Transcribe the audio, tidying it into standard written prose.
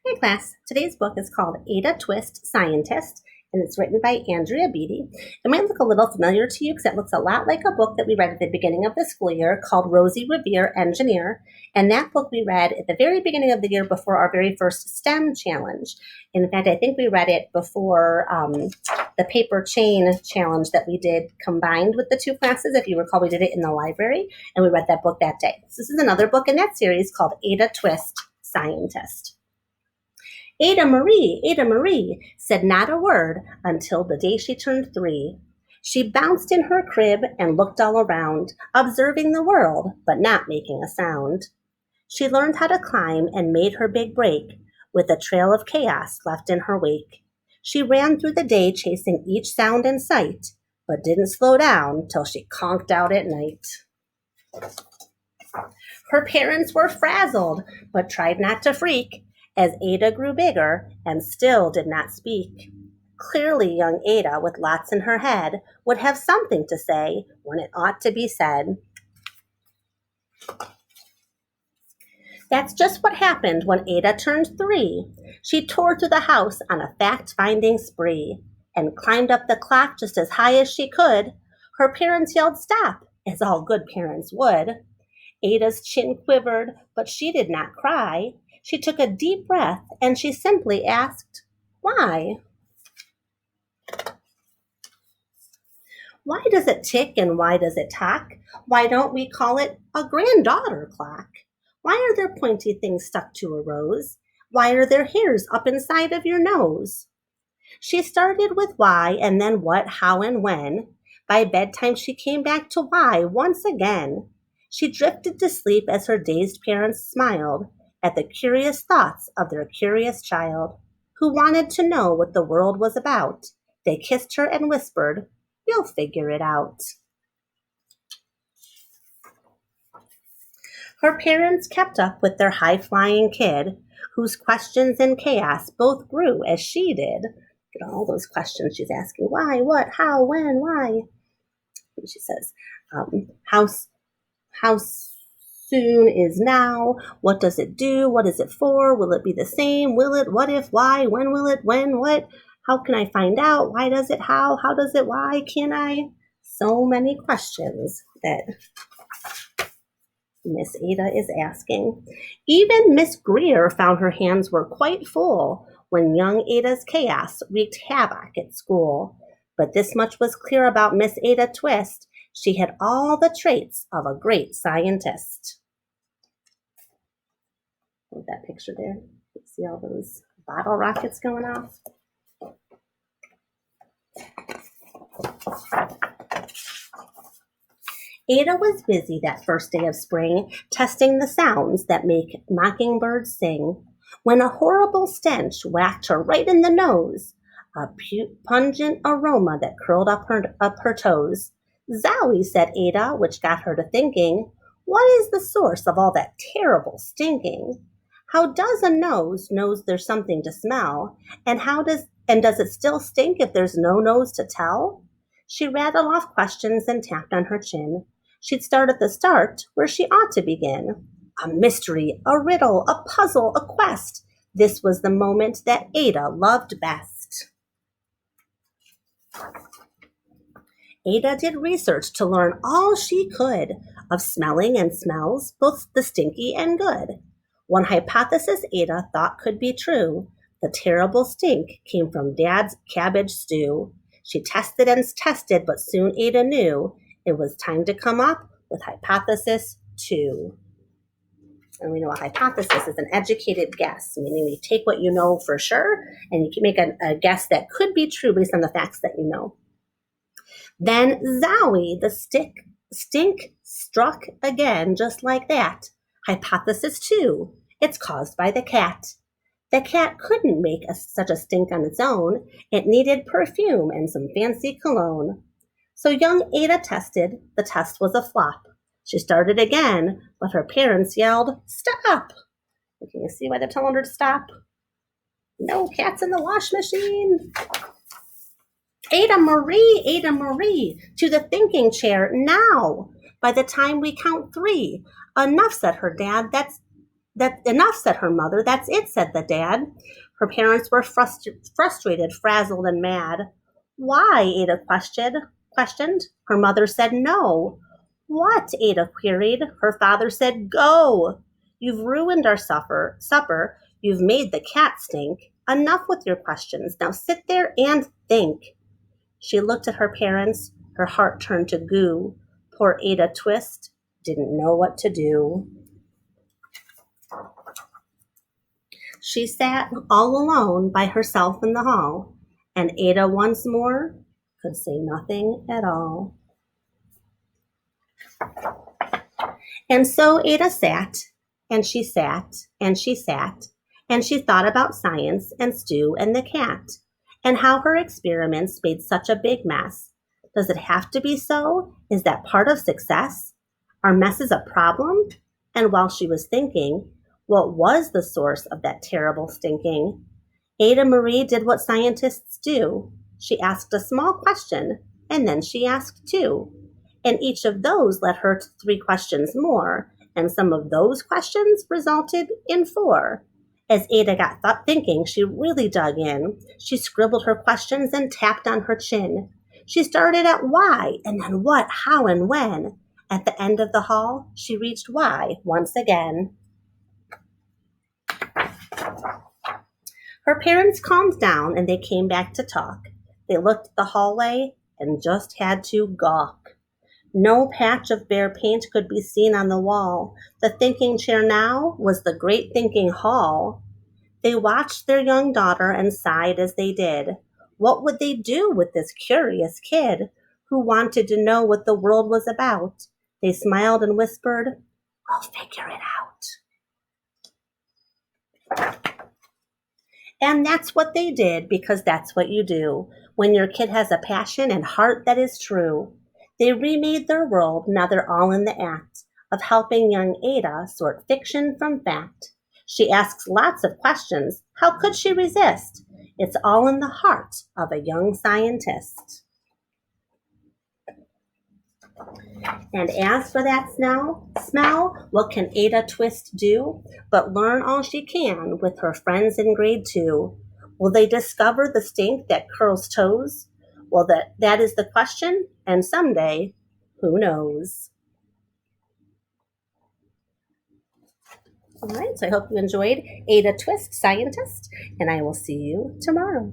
Hey class, today's book is called Ada Twist, Scientist, and it's written by Andrea Beatty. It might look a little familiar to you because it looks a lot like a book that we read at the beginning of the school year called Rosie Revere, Engineer. And that book we read at the very beginning of the year before our very first STEM challenge. And in fact, I think we read it before the paper chain challenge that we did combined with the two classes. If you recall, we did it in the library, and we read that book that day. So this is another book in that series called Ada Twist, Scientist. Ada Marie, said not a word until the day she turned 3. She bounced in her crib and looked all around, observing the world, but not making a sound. She learned how to climb and made her big break, with a trail of chaos left in her wake. She ran through the day chasing each sound in sight, but didn't slow down till she conked out at night. Her parents were frazzled, but tried not to freak, as Ada grew bigger and still did not speak. Clearly, young Ada, with lots in her head, would have something to say when it ought to be said. That's just what happened when Ada turned 3. She tore through the house on a fact-finding spree and climbed up the clock just as high as she could. Her parents yelled stop, as all good parents would. Ada's chin quivered, but she did not cry. She took a deep breath and she simply asked, why? Why does it tick and why does it tock? Why don't we call it a granddaughter clock? Why are there pointy things stuck to a rose? Why are there hairs up inside of your nose? She started with why and then what, how, and when. By bedtime she came back to why once again. She drifted to sleep as her dazed parents smiled at the curious thoughts of their curious child, who wanted to know what the world was about. They kissed her and whispered, you'll figure it out. Her parents kept up with their high-flying kid, whose questions and chaos both grew as she did. Look at all those questions she's asking. Why, what, how, when, why? And she says, how soon is now? What does it do? What is it for? Will it be the same? Will it? What if? Why? When will it? When? What? How can I find out? Why does it? How? How does it? Why? Can I? So many questions that Miss Ada is asking. Even Miss Greer found her hands were quite full when young Ada's chaos wreaked havoc at school. But this much was clear about Miss Ada Twist. She had all the traits of a great scientist. Look at that picture there. You see all those bottle rockets going off? Ada was busy that first day of spring, testing the sounds that make mockingbirds sing, when a horrible stench whacked her right in the nose, a pungent aroma that curled up her toes. Zowie, said Ada, which got her to thinking, what is the source of all that terrible stinking? How does a nose knows there's something to smell? And does it still stink if there's no nose to tell? She rattled off questions and tapped on her chin. She'd start at the start, where she ought to begin. A mystery, a riddle, a puzzle, a quest. This was the moment that Ada loved best. Ada did research to learn all she could of smelling and smells, both the stinky and good. One hypothesis Ada thought could be true. The terrible stink came from Dad's cabbage stew. She tested and tested, but soon Ada knew it was time to come up with hypothesis 2. And we know a hypothesis is an educated guess, meaning you take what you know for sure and you can make a guess that could be true based on the facts that you know. Then Zowie, the stink struck again just like that. Hypothesis 2, it's caused by the cat. The cat couldn't make such a stink on its own. It needed perfume and some fancy cologne. So young Ada tested. The test was a flop. She started again, but her parents yelled, stop! Can you see why they're telling her to stop? No cats in the wash machine. Ada Marie, to the thinking chair now. By the time we count 3, enough, said her dad. That enough, said her mother. That's it, said the dad. Her parents were frustrated, frazzled, and mad. Why? Ada questioned. Her mother said no. What? Ada queried. Her father said go. You've ruined our supper. You've made the cat stink. Enough with your questions. Now sit there and think. She looked at her parents. Her heart turned to goo. Poor Ada Twist didn't know what to do. She sat all alone by herself in the hall, and Ada once more could say nothing at all. And so Ada sat, and she sat, and she sat, and she thought about science and Stu and the cat, and how her experiments made such a big mess. Does it have to be so? Is that part of success? Are messes a problem? And while she was thinking, what was the source of that terrible stinking? Ada Marie did what scientists do. She asked a small question, and then she asked two. And each of those led her to three questions more, and some of those questions resulted in four. As Ada got thinking, she really dug in. She scribbled her questions and tapped on her chin. She started at why, and then what, how, and when. At the end of the hall, she reached why once again. Her parents calmed down and they came back to talk. They looked at the hallway and just had to gawk. No patch of bare paint could be seen on the wall. The thinking chair now was the great thinking hall. They watched their young daughter and sighed as they did. What would they do with this curious kid who wanted to know what the world was about? They smiled and whispered, "We'll figure it out." And that's what they did, because that's what you do when your kid has a passion and heart that is true. They remade their world. Now they're all in the act of helping young Ada sort fiction from fact. She asks lots of questions. How could she resist? It's all in the heart of a young scientist. And as for that smell, what can Ada Twist do but learn all she can with her friends in grade 2? Will they discover the stink that curls toes? Well, that is the question, and someday, who knows? All right, so I hope you enjoyed Ada Twist, Scientist, and I will see you tomorrow.